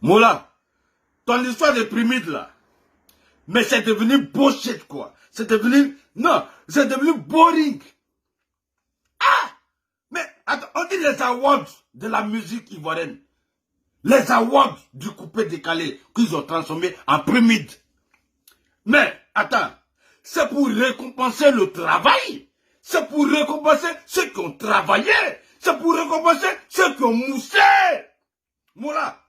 Mola, ton histoire de pyramide là, mais c'est devenu bullshit quoi. C'est devenu, non, c'est devenu boring. Ah, mais attends, on dit les awards de la musique ivoirienne. Les awards du coupé décalé qu'ils ont transformé en pyramide. Mais, attends, c'est pour récompenser le travail. C'est pour récompenser ceux qui ont travaillé. C'est pour récompenser ceux qui ont moussé. Mola.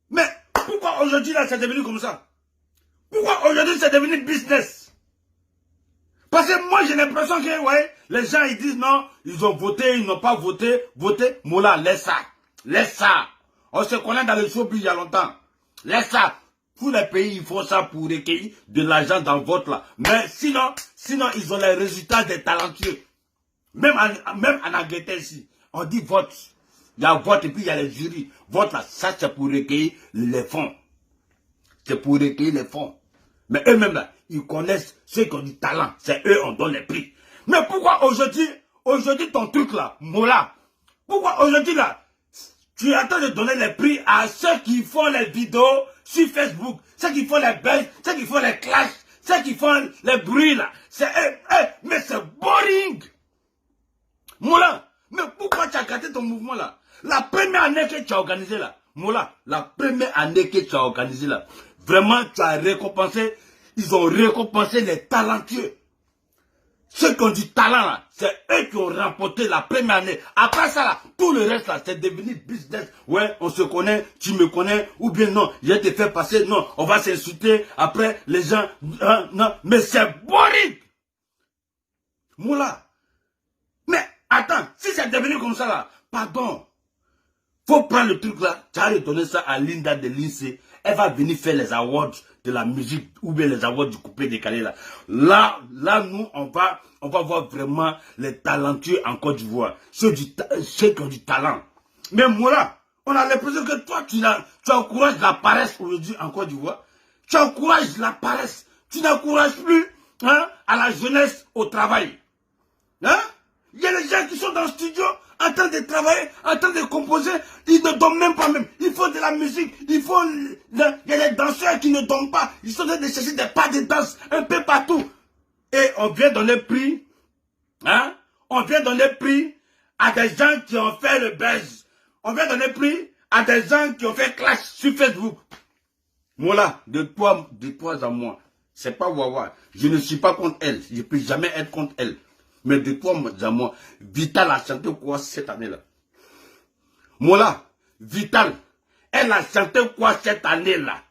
Mais pourquoi aujourd'hui là c'est devenu comme ça? Pourquoi aujourd'hui c'est devenu business? Parce que moi j'ai l'impression que ouais, les gens ils disent non, ils ont voté, ils n'ont pas voté, voté. Mola, laisse ça. Laisse ça. On se connaît dans le showbiz il y a longtemps. Laisse ça. Tous les pays ils font ça pour recueillir de l'argent dans le vote là. Mais sinon ils ont les résultats des talentueux. Même en Angleterre ici, on dit vote. Il y a vote et puis il y a les jurys. Vote là, ça c'est pour recueillir les fonds. C'est pour recueillir les fonds. Mais eux-mêmes là, ils connaissent ceux qui ont du talent. C'est eux on donne les prix. Mais pourquoi aujourd'hui ton truc là, Mola, pourquoi aujourd'hui là, tu es en train de donner les prix à ceux qui font les vidéos sur Facebook, ceux qui font les buzz, ceux qui font les clashs, ceux qui font les bruits là. C'est mais c'est boring. Mola, mais pourquoi tu as gâté ton mouvement là? La première année que tu as organisé là, Mola, la première année que tu as organisé là, vraiment tu as récompensé, ils ont récompensé les talentueux. Ceux qui ont du talent là, c'est eux qui ont remporté la première année. Après ça là, tout le reste là, c'est devenu business. Ouais, on se connaît, tu me connais, ou bien non, je te fais passer, non, on va s'insulter, après les gens, non, mais c'est boring. Moula, mais attends, si c'est devenu comme ça là, pardon, faut prendre le truc là, tu as donné ça à Linda de l'INSEE, elle va venir faire les awards de la musique ou bien les awards du coupé décalé là. Là nous on va voir vraiment les talentueux en Côte d'Ivoire, ceux qui ont du talent. Mais moi on a l'impression que toi tu encourages la paresse aujourd'hui en Côte d'Ivoire. Tu encourages la paresse. Tu n'encourages plus à la jeunesse au travail. Hein? Il y a des gens qui sont dans le studio en train de travailler, en train de composer, ils ne dorment même pas même. Ils font de la musique, il y a des danseurs qui ne dorment pas, ils sont en train de chercher des pas de danse un peu partout. Et on vient donner prix, on vient donner prix à des gens qui ont fait le buzz. On vient donner prix à des gens qui ont fait clash sur Facebook. Voilà, de toi à moi, c'est pas Wawa. Je ne suis pas contre elle, je ne peux jamais être contre elle. Mais de toi à moi, Vital a chanté quoi cette année-là? Mola, Vital, elle a chanté quoi cette année-là?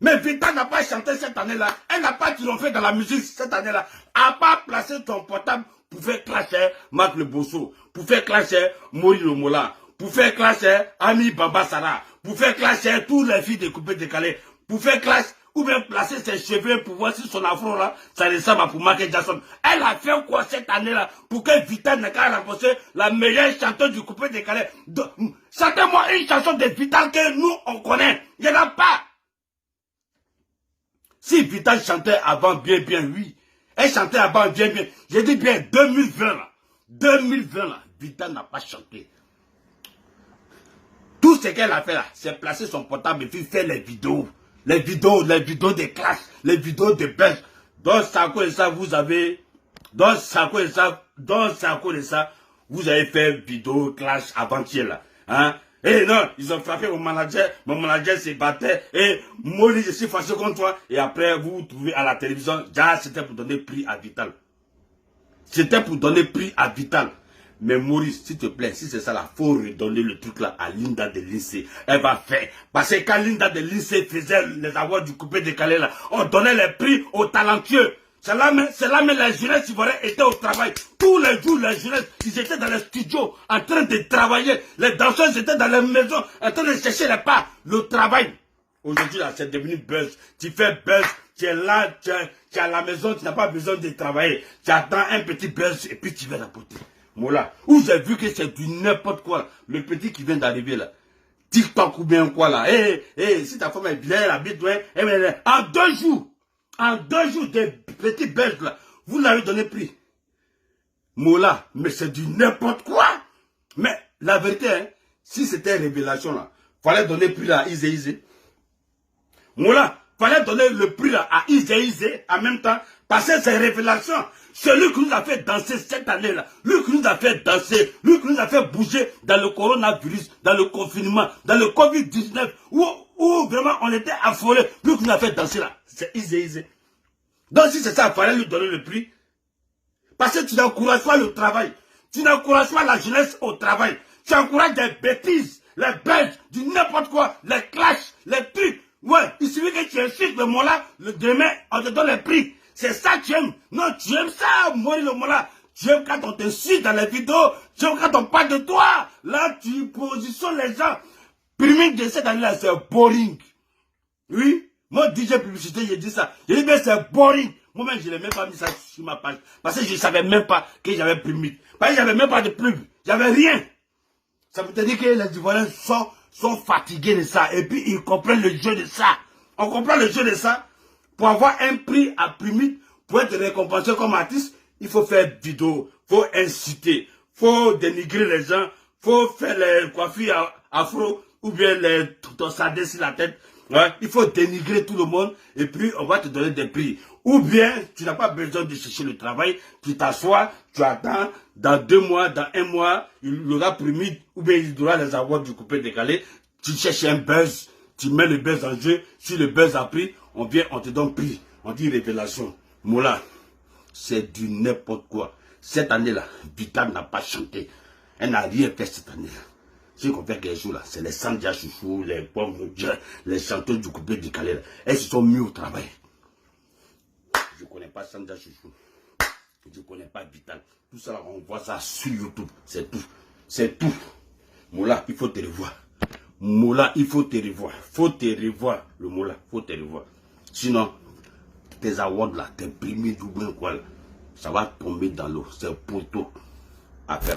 Mais Vital n'a pas chanté cette année-là. Elle n'a pas triomphé dans la musique cette année-là. Elle n'a pas placé son portable pour faire clasher Marc Le Bosso, pour faire clasher Mori Le Mola, pour faire clasher Ami Baba Sara, pour faire clasher toutes les filles de coupé décalé, pour faire clash ou bien placer ses cheveux pour voir si son afro là, ça ressemble à pour Michael Jackson. Elle a fait quoi cette année-là pour que Vital n'ait qu'à remporter la meilleure chanteuse du coupé décalé? Chantez-moi une chanson de Vital que nous on connaît. Il n'y en a pas. Si Vital chantait avant bien, oui. Elle chantait avant bien. J'ai dit bien 2020 là. 2020 là, Vital n'a pas chanté. Tout ce qu'elle a fait là, c'est placer son portable et puis faire les vidéos. Les vidéos des classes, les vidéos de buzz. Dans Sako et ça, vous avez... Dans Sako et ça, vous avez fait vidéo clash avant-hier là. Hein? Et non, ils ont frappé mon manager se battait. Et moi, je suis fâché contre toi. Et après, vous vous trouvez à la télévision. C'était pour donner prix à Vital. C'était pour donner prix à Vital. Mais Maurice, s'il te plaît, si c'est ça là, faut redonner le truc là à Linda de l'INSEE. Elle va faire. Parce que quand Linda de l'INSEE faisait les awards du coupé décalé là, on donnait les prix aux talentueux. C'est là même les jeunesses ivoiriens étaient au travail. Tous les jours, les jeunesses, ils étaient dans les studios en train de travailler. Les danseurs étaient dans les maisons en train de chercher les pas. Le travail. Aujourd'hui là, c'est devenu buzz. Tu fais buzz, tu es là, tu es à la maison, tu n'as pas besoin de travailler. Tu attends un petit buzz et puis tu vas rapporter. Voilà. Où j'ai vu que c'est du n'importe quoi. Le petit qui vient d'arriver là. TikTok ou bien quoi là. Si ta femme est bien, elle habite, ouais. En 2 jours, des petits buzz là, vous l'avez donné prix. Mola, mais c'est du n'importe quoi. Mais la vérité, si c'était révélation là, fallait donner le prix là à Izé. Moula, fallait donner le prix là à Izé en même temps, parce que c'est révélation. Celui qui nous a fait danser cette année-là, lui qui nous a fait danser, lui qui nous a fait bouger dans le coronavirus, dans le confinement, dans le Covid-19, où vraiment on était affolés, lui qui nous a fait danser là, c'est Izé. Donc si c'est ça, il fallait lui donner le prix. Parce que tu n'encourages pas le travail, tu n'encourages pas la jeunesse au travail, tu encourages des bêtises, les Belges, du n'importe quoi, les clashs, les trucs. Ouais, il suffit que tu insultes le mot-là, le demain, on te donne le prix. C'est ça que tu aimes. Non, tu aimes ça, mourir le mot-là. Tu aimes quand on te suit dans les vidéos, tu aimes quand on parle de toi. Là, tu positionnes les gens. Priming de cette année-là, c'est boring. Oui, moi, DJ Publicité, j'ai dit ça. J'ai dit, mais c'est boring. Moi-même, je n'ai même pas mis ça sur ma page. Parce que je ne savais même pas que j'avais primé. Parce que j'avais même pas de pub. J'avais rien. Ça veut dire que les Ivoiriens sont fatigués de ça. Et puis, ils comprennent le jeu de ça. On comprend le jeu de ça. Pour avoir un prix à primite, pour être récompensé comme artiste, il faut faire vidéo, il faut inciter, il faut dénigrer les gens, il faut faire les coiffures afro ou bien les tossadés sur la tête. Ouais, il faut dénigrer tout le monde et puis on va te donner des prix. Ou bien, tu n'as pas besoin de chercher le travail, tu t'assois, tu attends, dans 2 mois, dans 1 mois, il aura primite ou bien il aura les avoirs du coupé décalé, tu cherches un buzz, tu mets le buzz en jeu, si le buzz a pris, on vient, on te donne prix, on dit révélation. Moula, c'est du n'importe quoi. Cette année-là, Vital n'a pas chanté, elle n'a rien fait cette année-là. Ce qu'on fait quelque chose là, c'est les Sandia Chouchou, les pommes, les chanteurs du coupé décalé là. Elles se sont mis au travail. Je ne connais pas Sandia Chouchou. Je ne connais pas Vital. Tout ça là, on voit ça sur YouTube. C'est tout. C'est tout. Moula, il faut te revoir. Moula, il faut te revoir. Faut te revoir. Le Moula, faut te revoir. Sinon, tes awards là, tes primiers du bien quoi là, ça va tomber dans l'eau. C'est pour tout à faire.